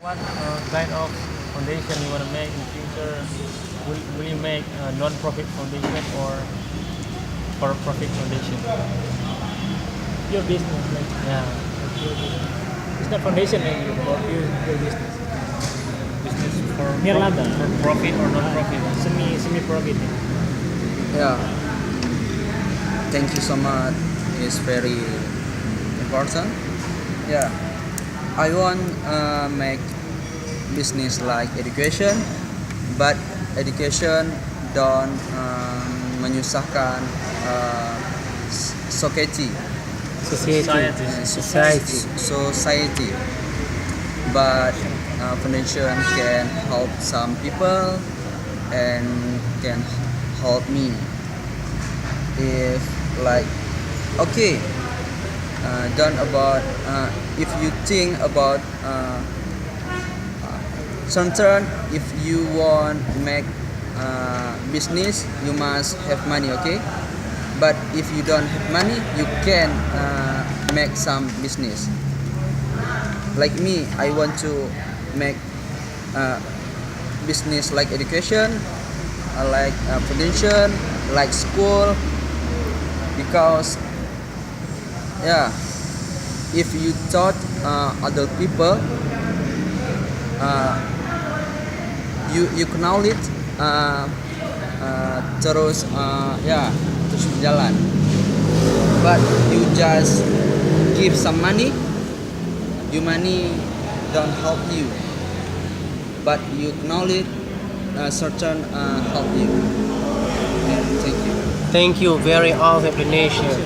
What kind of foundation you want to make in future? Will you make a non-profit foundation or for-profit foundation? Your business, like Yeah, your business. It's not foundation like you, but your business. business for Near London. for profit or non-profit? Semi profit. Yeah, thank you so much. It's very important. Yeah, I want make business like education, but education don't menyusahkan society, Society. society. But foundation can help some people and can help me if like okay done about if you think about sometimes if you want make business you must have money, okay, but if you don't have money you can make some business. Like me, I want to make business like education, like foundation, like school, because yeah, if you taught other people, uh, you kenal it, terus ya terus berjalan. But you just give some money, your money don't help you. But you kenal it, certain help you. Yeah, thank you. Thank you. Very all explanation.